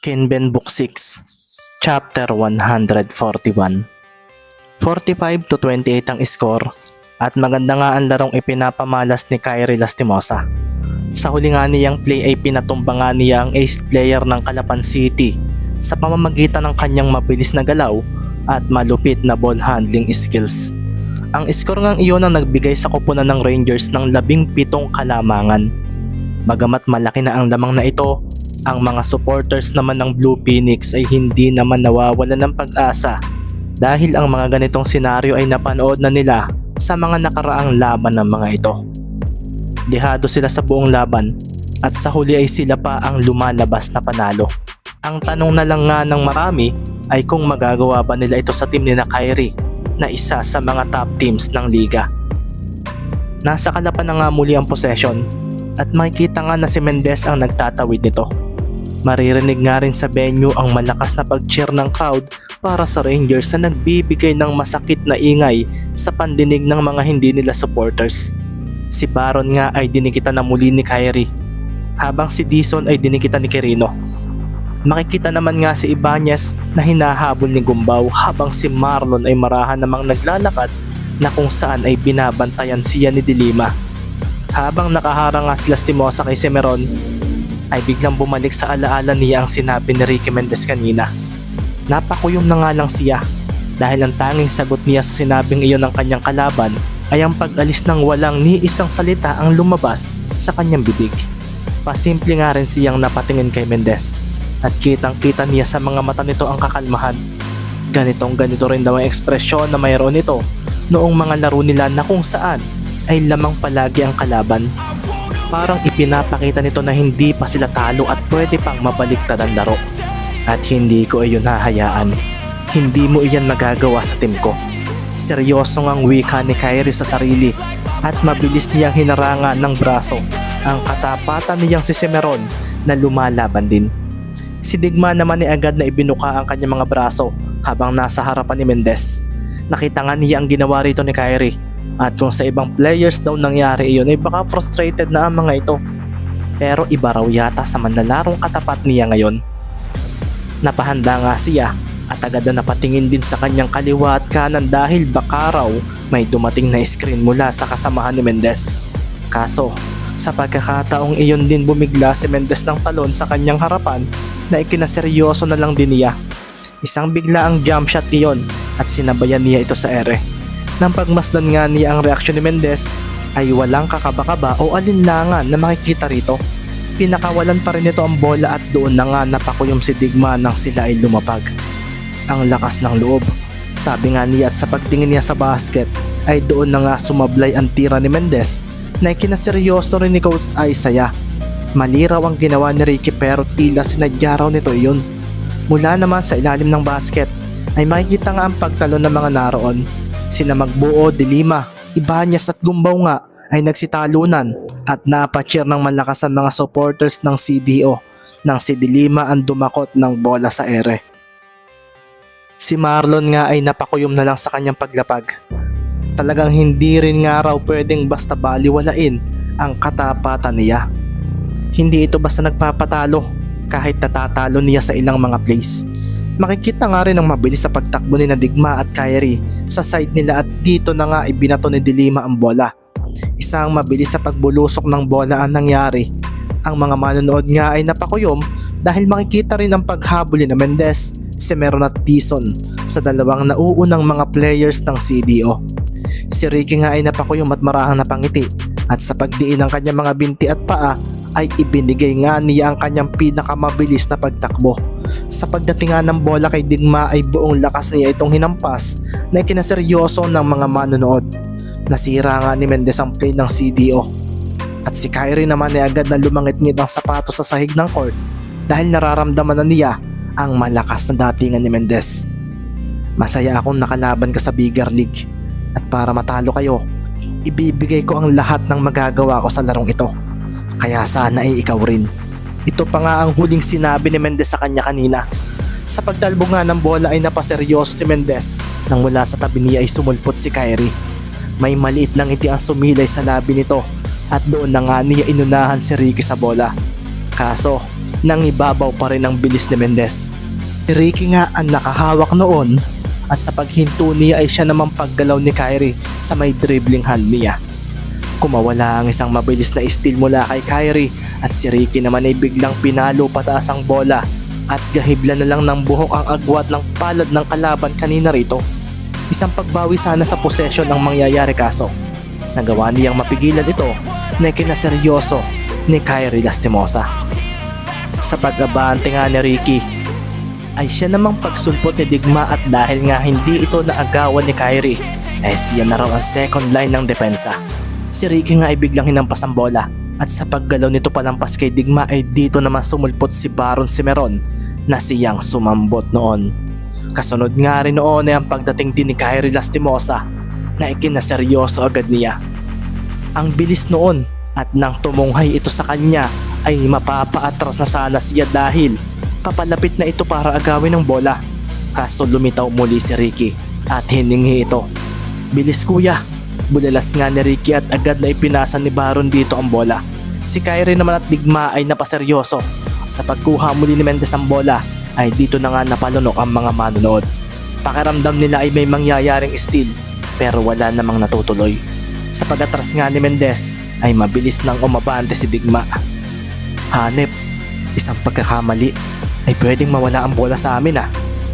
Kinben Book 6, Chapter 141. 45 to 28 ang score at maganda nga ang larong ipinapamalas ni Kyrie Lastimosa. Sa huli nga niyang play ay pinatumba nga niya ang ace player ng Calapan City sa pamamagitan ng kanyang mabilis na galaw at malupit na ball handling skills. Ang score ngang iyon ang nagbigay sa koponan ng Rangers ng 17 kalamangan. Bagamat malaki na ang lamang na ito, ang mga supporters naman ng Blue Phoenix ay hindi naman nawawalan ng pag-asa dahil ang mga ganitong senaryo ay napanood na nila sa mga nakaraang laban ng mga ito. Dehado sila sa buong laban at sa huli ay sila pa ang lumalabas na panalo. Ang tanong na lang nga ng marami ay kung magagawa ba nila ito sa team ni na Kyrie na isa sa mga top teams ng liga. Nasa Calapan na nga muli ang possession at makikita nga na si Mendez ang nagtatawid nito. Maririnig nga rin sa venue ang malakas na pag-cheer ng crowd para sa Rangers na nagbibigay ng masakit na ingay sa pandinig ng mga hindi nila supporters. Si Baron nga ay dinikita na muli ni Kyrie, habang si Dizon ay dinikita ni Quirino. Makikita naman nga si Ibanez na hinahabol ni Gumbao habang si Marlon ay marahan namang naglalakad na kung saan ay binabantayan siya ni Dilima. Habang nakaharang nga si Lastimosa kay Semeron, ay biglang bumalik sa alaala niya ang sinabi ni Ricky Mendez kanina. Napakuyom na nga lang siya dahil ang tanging sagot niya sa sinabing iyon ng kanyang kalaban ay ang pag-alis ng walang ni isang salita ang lumabas sa kanyang bibig. Pasimple nga rin siyang napatingin kay Mendez at kitang-kita niya sa mga mata nito ang kakalmahan. Ganito rin daw ang ekspresyon na mayroon nito noong mga laro nila na kung saan ay lamang palagi ang kalaban. Parang ipinapakita nito na hindi pa sila talo at pwede pang mabaliktad ang laro. At hindi ko iyon hahayaan. Hindi mo iyan magagawa sa team ko. Seryoso ngang wika ni Kyrie sa sarili at mabilis niyang hinarangan ng braso ang katapatan niyang si Semeron na lumalaban din. Si Digma naman ay agad na ibinuka ang kanyang mga braso habang nasa harapan ni Mendez. Nakita nga niya ang ginawa rito ni Kyrie. At kung sa ibang players daw nangyari iyon ay baka frustrated na ang mga ito. Pero iba raw yata sa manlalarong katapat niya ngayon. Napahanda nga siya at agad na napatingin din sa kanyang kaliwa at kanan dahil baka raw may dumating na screen mula sa kasamahan ni Mendez. Kaso sa pagkakataong iyon din bumigla si Mendez ng talon sa kanyang harapan na ikinaseryoso na lang din niya. Isang biglaang jump shot iyon at sinabayan niya ito sa ere. Nang pagmasdan nga niya ang reaksyon ni Mendez ay walang kakaba-kaba o alinlangan na makikita rito. Pinakawalan pa rin nito ang bola at doon na nga napakuyom si Digma nang sila ay lumapag. Ang lakas ng loob, sabi nga niya, at sa pagtingin niya sa basket ay doon na nga sumablay ang tira ni Mendez na ikinaseryoso rin ni Coach Isaiah. Mali raw ang ginawa ni Ricky pero tila sinadya raw nito iyon. Mula naman sa ilalim ng basket ay makikita nga ang pagtalon ng mga naroon. Sina Magbuo, Dilima, Ibanez at Gumbao nga ay nagsitalunan at napacheer ng malakas ang mga supporters ng CDO nang si Dilima ang dumakot ng bola sa ere. Si Marlon nga ay napakuyom na lang sa kanyang paglapag. Talagang hindi rin nga raw pwedeng basta baliwalain ang katapatan niya. Hindi ito basta nagpapatalo kahit natatalo niya sa ilang mga plays. Makikita nga rin ang mabilis sa pagtakbo ni na Digma at Kyrie sa side nila at dito na nga ibinato ni Dilima ang bola. Isang mabilis sa pagbulusok ng bola ang nangyari. Ang mga manonood nga ay napakuyom dahil makikita rin ang paghabol ni Mendez, Semeron at Dizon sa dalawang nauunang mga players ng CDO. Si Ricky nga ay napakuyom at marahang napangiti at sa pagdiin ng kanyang mga binti at paa ay ibinigay nga niya ang kanyang pinakamabilis na pagtakbo. Sa pagdating nga ng bola kay Digma ay buong lakas niya itong hinampas na ikinaseryoso ng mga manonood. Nasira nga ni Mendez ang play ng CDO. At si Kyrie naman ay agad na lumangit-ngit ang sapatos sa sahig ng court dahil nararamdaman na niya ang malakas na datingan ni Mendez. Masaya akong nakalaban ka sa bigger league at para matalo kayo, ibibigay ko ang lahat ng magagawa ko sa larong ito. Kaya sana ay ikaw rin. Ito pa nga ang huling sinabi ni Mendez sa kanya kanina. Sa pagtalbo nga ng bola ay napaseryoso si Mendez nang mula sa tabi niya ay sumulpot si Kyrie. May maliit lang ngiti ang sumilay sa labi nito at doon na nga niya inunahan si Ricky sa bola. Kaso nang ibabaw pa rin ang bilis ni Mendez. Si Ricky nga ang nakahawak noon at sa paghinto niya ay siya namang paggalaw ni Kyrie sa may dribbling hand niya. Kumawala ang isang mabilis na steal mula kay Kyrie at si Ricky naman ay biglang pinalo pataas ang bola at gahibla na lang ng buhok ang agwat ng palad ng kalaban kanina rito. Isang pagbawi sana sa possession ang mangyayari kaso nagawa niyang mapigilan ito na kinaseryoso ni Kyrie Lastimosa. Sa pag-abante nga ni Ricky ay siya namang pagsulpot ni Digma at dahil nga hindi ito naagawan ni Kyrie ay siya na raw ang second line ng depensa. Si Ricky nga ay biglang hinampas ang bola at sa paggalaw nito palampas kay Digma ay dito naman sumulpot si Baron Cimeron na siyang sumambot noon. Kasunod nga rin noon ay ang pagdating din ni Kyrie Lastimosa na ikinaseryoso agad niya. Ang bilis noon at nang tumunghay ito sa kanya ay mapapaatras na sana siya dahil papalapit na ito para agawin ng bola. Kaso lumitaw muli si Ricky at hiningi ito. Bilis kuya, bulalas nga ni Ricky at agad na ipinasa ni Baron dito ang bola. Si Kyrie naman at Digma ay napaseryoso. Sa pagkuha muli ni Mendez ang bola ay dito na nga napalunok ang mga manonood. Pakiramdam nila ay may mangyayaring steal pero wala namang natutuloy. Sa pag-atras nga ni Mendez ay mabilis nang umabante si Digma. Hanep, isang pagkakamali ay pwedeng mawala ang bola sa amin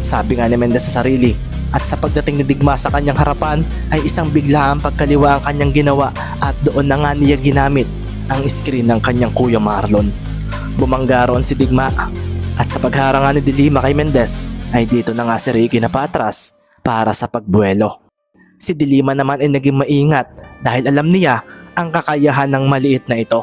sabi nga ni Mendez sa sarili. At sa pagdating ni Digma sa kanyang harapan ay isang biglaang pagkaliwa ang kanyang ginawa at doon na nga niya ginamit ang screen ng kanyang kuya Marlon. Bumangga roon si Digma at sa pagharang ni Dilima kay Mendez ay dito na nga si Ricky na patras para sa pagbuelo. Si Dilima naman ay naging maingat dahil alam niya ang kakayahan ng maliit na ito.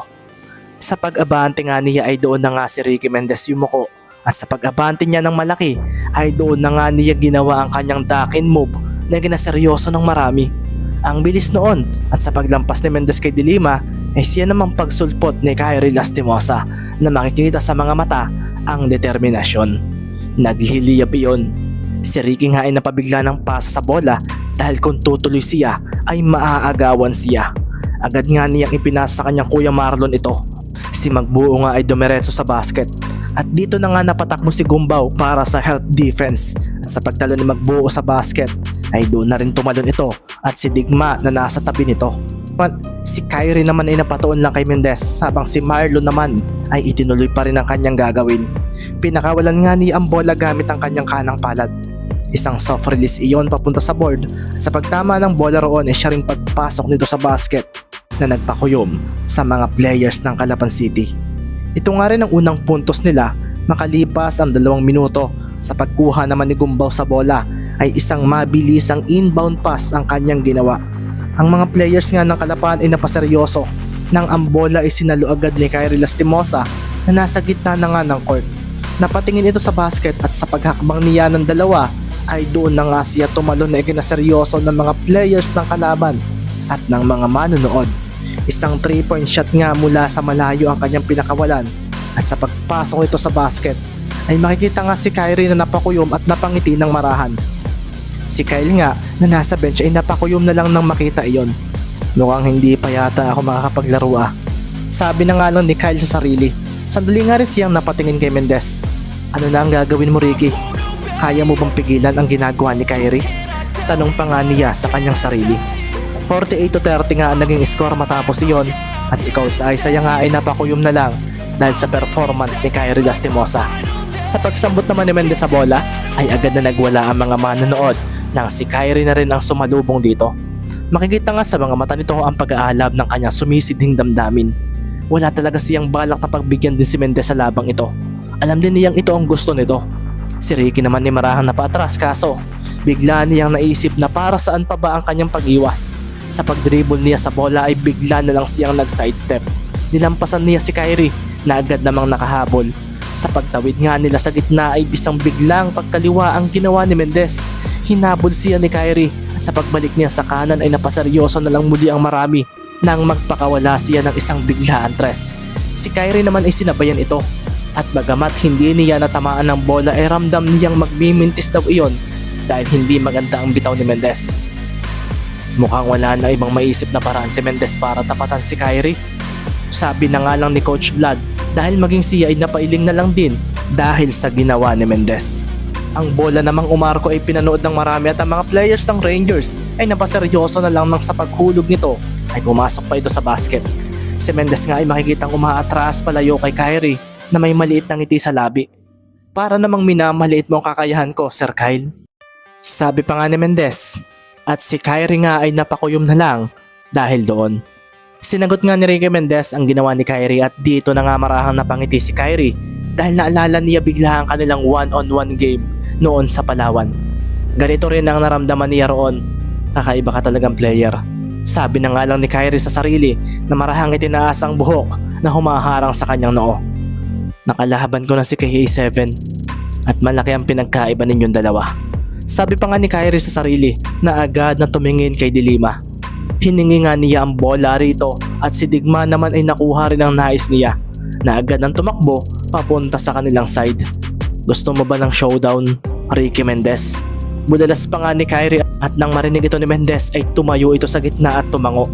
Sa pag-abante nga niya ay doon na nga si Ricky Mendez yumuko at sa pag-abante niya ng malaki ay doon na nga niya ginawa ang kanyang duck-in move na ginaseryoso ng marami. Ang bilis noon at sa paglampas ni Mendez kay Dilima ay siya namang pagsulpot ni Kyrie Lastimosa na makikita sa mga mata ang determinasyon. Nagliliyab iyon. Si Ricky nga ay napabigla ng pasa sa bola dahil kung tutuloy siya ay maaagawan siya. Agad nga niyang ipinasa sa kanyang kuya Marlon ito. Si Magbuo nga ay dumiretso sa basket at dito na nga napatakbo si Gumbao para sa help defense. At sa pagtalo ni Magbuo sa basket ay doon na rin tumalon ito at si Digma na nasa tabi nito. Si Kyrie naman ay napatuon lang kay Mendez habang si Marlon naman ay itinuloy pa rin ang kanyang gagawin. Pinakawalan nga niya ang bola gamit ang kanyang kanang palad. Isang soft release iyon papunta sa board. Sa pagtama ng bola roon ay siya ring pagpasok nito sa basket na nagpakuyom sa mga players ng Calapan City. Ito nga rin ang unang puntos nila makalipas ang 2 minuto. Sa pagkuha naman ni Gumbao sa bola ay isang mabilisang inbound pass ang kanyang ginawa. Ang mga players nga ng Calapan ay napaseryoso nang ang bola ay sinalo agad ni Kyrie Lastimosa na nasa gitna na nga ng court. Napatingin ito sa basket at sa paghakbang niya ng dalawa ay doon na nga siya tumalon na ikinaseryoso ng mga players ng kalaban at ng mga manonood. Isang 3-point shot nga mula sa malayo ang kanyang pinakawalan at sa pagpasok ito sa basket ay makikita nga si Kyrie na napakuyom at napangiti ng marahan. Si Kyle nga na nasa bench ay napakuyom na lang nang makita iyon. Mukhang hindi pa yata ako makakapaglaro sabi na nga lang ni Kyle sa sarili. Sandali nga rin siyang napatingin kay Mendez. Ano na ang gagawin mo, Ricky? Kaya mo bang pigilan ang ginagawa ni Kyrie? Tanong pa nga niya sa kanyang sarili. 48-30 nga ang naging score matapos iyon at si Coach Isaiah nga ay napakuyom na lang dahil sa performance ni Kyrie Lastimosa. Sa pagsambot naman ni Mendez sa bola ay agad na nagwala ang mga manonood nang si Kyrie na rin ang sumalubong dito. Makikita nga sa mga mata nito ang pag-aalab ng kanyang sumisidhing damdamin. Wala talaga siyang balak na pagbigyan din si Mendez sa labang ito. Alam din niyang ito ang gusto nito. Si Ricky naman ni marahang napatras kaso bigla niyang naisip na para saan pa ba ang kanyang pag-iwas. Sa pag-dribble niya sa bola ay bigla na lang siyang nag-sidestep. Nilampasan niya si Kyrie na agad namang nakahabol. Sa pagtawid nga nila sa gitna ay isang biglang pagkaliwa ang ginawa ni Mendez. Hinabol siya ni Kyrie at sa pagbalik niya sa kanan ay napaseryoso na lang muli ang marami nang magpakawala siya ng isang biglaan tres. Si Kyrie naman ay sinabayan ito at bagamat hindi niya natamaan ng bola ay ramdam niyang magmimintis daw iyon dahil hindi maganda ang bitaw ni Mendez. Mukhang wala na ibang maisip na paraan si Mendez para tapatan si Kyrie. Sabi na nga lang ni Coach Vlad dahil maging siya ay napailing na lang din dahil sa ginawa ni Mendez. Ang bola namang umarko ay pinanood ng marami at ang mga players ng Rangers ay napaseryoso na lang nang sa paghulog nito ay pumasok pa ito sa basket. Si Mendez nga ay makikitang umaatras palayo kay Kyrie na may maliit na ngiti sa labi. Para namang minamaliit mo ang kakayahan ko, Sir Kyle. Sabi pa nga ni Mendez, at si Kyrie nga ay napakuyom na lang dahil doon. Sinagot nga ni Ricky Mendez ang ginawa ni Kyrie at dito na nga marahang napangiti si Kyrie dahil naalala niya bigla ang kanilang one-on-one game noon sa Palawan. Ganito rin ang naramdaman niya roon. Kakaiba ka talagang player. Sabi na nga lang ni Kyrie sa sarili na marahang itinaas ang buhok na humaharang sa kanyang noo. Nakalaban ko na si KA7 at malaki ang pinagkaiba ninyong dalawa. Sabi pa nga ni Kyrie sa sarili na agad na tumingin kay Dilima. Hiningi nga niya ang bola rito at si Digma naman ay nakuha rin ang nais niya na agad nang tumakbo papunta sa kanilang side. Gusto mo ba ng showdown, Ricky Mendez? Budalas pa nga ni Kyrie at nang marinig ito ni Mendez ay tumayo ito sa gitna at tumango.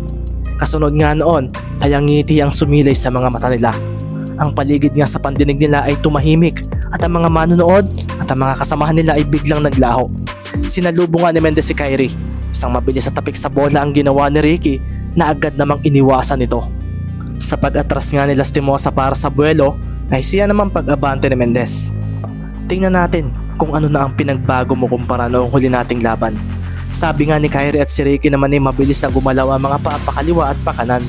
Kasunod nga noon ay ang ngiti ang sumilay sa mga mata nila. Ang paligid nga sa pandinig nila ay tumahimik at ang mga manonood at ang mga kasamahan nila ay biglang naglaho. Sinalubong nga ni Mendez si Kyrie. Isang mabilis sa tapik sa bola ang ginawa ni Ricky na agad namang iniwasan ito. Sa pag-atras nga ni Lastimosa para sa buwelo ay siya naman pag-abante ni Mendez. Tingnan natin kung ano na ang pinagbago mo kumpara noong huli nating laban. Sabi nga ni Kyrie at si Ricky naman ay mabilis na gumalaw ang mga paa pakaliwa at pakanan.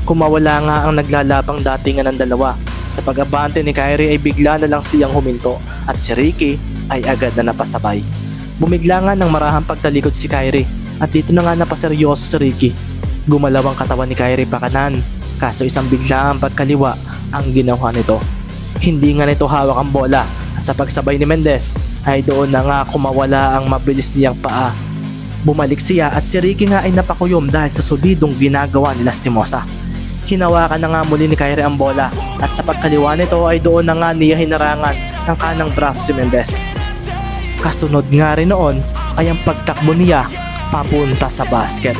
Kumawala nga ang naglalabang datingan ng dalawa. Sa pag-abante ni Kyrie ay bigla na lang siyang huminto at si Ricky ay agad na napasabay. Bumigla nga ng marahang pagtalikod si Kyrie at dito na nga napaseryoso si Ricky. Gumalaw ang katawan ni Kyrie pakanan kaso isang bigla ang pagkaliwa ang ginawa nito. Hindi nga nito hawak ang bola at sa pagsabay ni Mendez ay doon na nga kumawala ang mabilis niyang paa. Bumalik siya at si Ricky nga ay napakuyom dahil sa solidong ginagawa ni Lastimosa. Hinawakan na nga muli ni Kyrie ang bola at sa pagkaliwa nito ay doon na nga niya hinarangan ng kanang braso si Mendez. Kasunod nga rin noon ay ang pagtakbo niya papunta sa basket.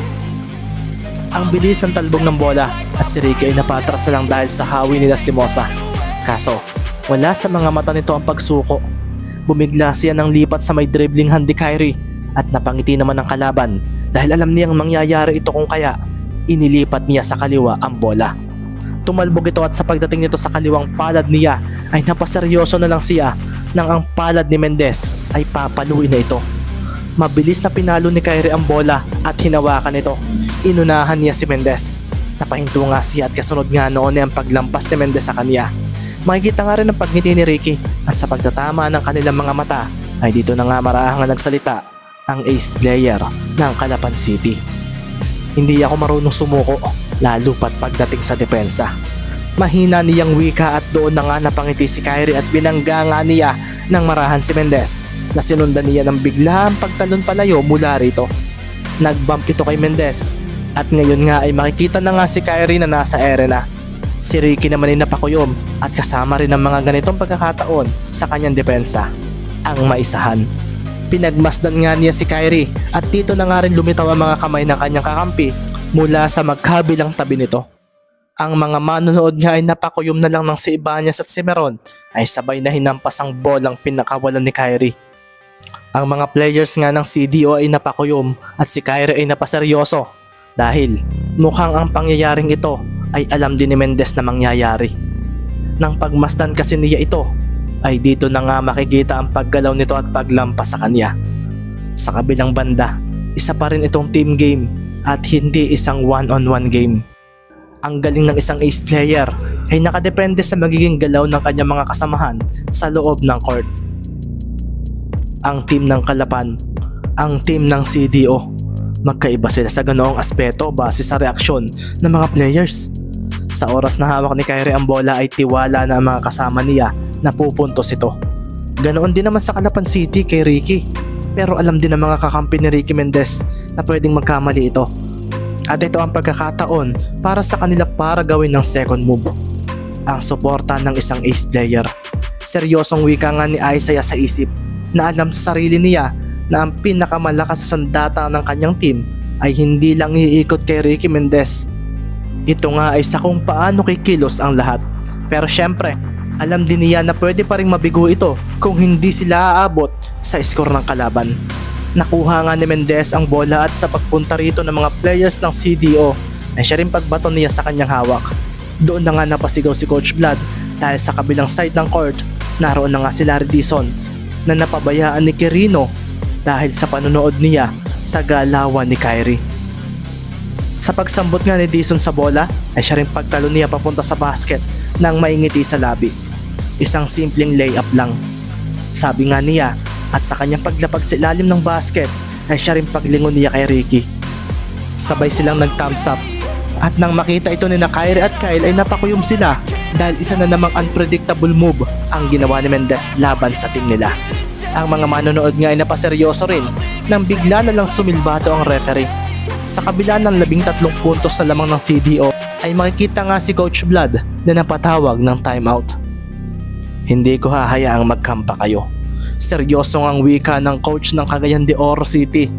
Ang bilis ng talbog ng bola at si Ricky ay napatras na lang dahil sa hawi ni Lastimosa. Kaso wala sa mga mata nito ang pagsuko. Bumigla siya ng lipat sa may dribbling hand ni Kyrie at napangiti naman ang kalaban dahil alam niyang mangyayari ito kung kaya inilipat niya sa kaliwa ang bola. Tumalbog ito at sa pagdating nito sa kaliwang palad niya ay napaseryoso na lang siya nang ang palad ni Mendez ay papaluin na ito. Mabilis na pinalo ni Kyrie ang bola at hinawakan ito. Inunahan niya si Mendez. Napahinto nga siya at kasunod nga noon ay ang paglampas ni Mendez sa kanya. Makikita nga rin ang pagngiti ni Ricky at sa pagtatama ng kanilang mga mata ay dito na nga marahangan nagsalita ang ace player ng Calapan City. Hindi ako marunong sumuko lalo pat pagdating sa depensa. Mahina niyang wika at doon na nga napangiti si Kyrie at binangga nga niya ng marahan si Mendez na sinundan niya ng biglang pagtalon palayo mula rito. Nagbump ito kay Mendez at ngayon nga ay makikita na nga si Kyrie na nasa ere na. Si Ricky naman ay napakuyom at kasama rin ang mga ganitong pagkakataon sa kanyang depensa, ang maisahan. Pinagmasdan nga niya si Kyrie at dito na nga rin lumitaw ang mga kamay ng kanyang kakampi mula sa magkabilang tabi nito. Ang mga manonood niya ay napakuyom na lang ng si Ibanez at si Meron ay sabay na hinampas ang bolang pinakawalan ni Kyrie. Ang mga players nga ng CDO ay napakuyom at si Kyrie ay napaseryoso dahil mukhang ang pangyayaring ito ay alam din ni Mendez na mangyayari. Nang pagmasdan kasi niya ito, ay dito na nga makikita ang paggalaw nito at paglampas sa kanya. Sa kabilang banda, isa pa rin itong team game at hindi isang one-on-one game. Ang galing ng isang ace player ay nakadepende sa magiging galaw ng kanyang mga kasamahan sa loob ng court. Ang team ng Calapan, ang team ng CDO, magkaiba sila sa ganoong aspeto base sa reaksyon ng mga players. Sa oras na hawak ni Kyrie ang bola ay tiwala na ang mga kasama niya na pupuntos ito. Ganoon din naman sa Calapan City kay Ricky. Pero alam din ng mga kakampi ni Ricky Mendez na pwedeng magkamali ito. At ito ang pagkakataon para sa kanila para gawin ng second move. Ang suporta ng isang ace player. Seryosong wika nga ni Isaiah sa isip na alam sa sarili niya na ang pinakamalakas sa sandata ng kanyang team ay hindi lang iikot kay Ricky Mendez. Ito nga ay sa kung paano kikilos ang lahat Pero syempre, alam din niya na pwede pa rin mabigo ito kung hindi sila aabot sa score ng kalaban. Nakuha nga ni Mendez ang bola at sa pagpunta rito ng mga players ng CDO ay siya rin pagbato niya sa kanyang hawak. Doon na nga napasigaw si Coach Vlad dahil sa kabilang side ng court naroon na nga si Larry Dizon na napabayaan ni Quirino dahil sa panonood niya sa galawan ni Kyrie. Sa pagsambot nga ni Dizon sa bola ay siya rin pagtalo niya papunta sa basket nang maingiti sa labi. Isang simpleng layup lang. Sabi nga niya at sa kanyang paglapag sa ilalim ng basket ay siya rin paglingon niya kay Ricky. Sabay silang nag-thumbs up at nang makita ito ni na Kyrie at Kyle ay napakuyom sila dahil isa na namang unpredictable move ang ginawa ni Mendez laban sa team nila. Ang mga manonood nga ay napaseryoso rin nang bigla na lang sumilbato ang referee. Sa kabila ng 13 puntos sa lamang ng CDO ay makikita nga si Coach Vlad na napatawag ng timeout. Hindi ko hahayaang magkampa kayo. Seryosong ang wika ng coach ng Cagayan de Oro City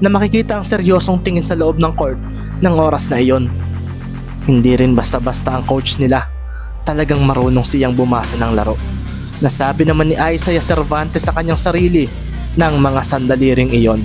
na makikita ang seryosong tingin sa loob ng court ng oras na iyon. Hindi rin basta-basta ang coach nila. Talagang marunong siyang bumasa ng laro. Nasabi naman ni Isaiah Cervantes sa kanyang sarili ng mga sandali ring iyon.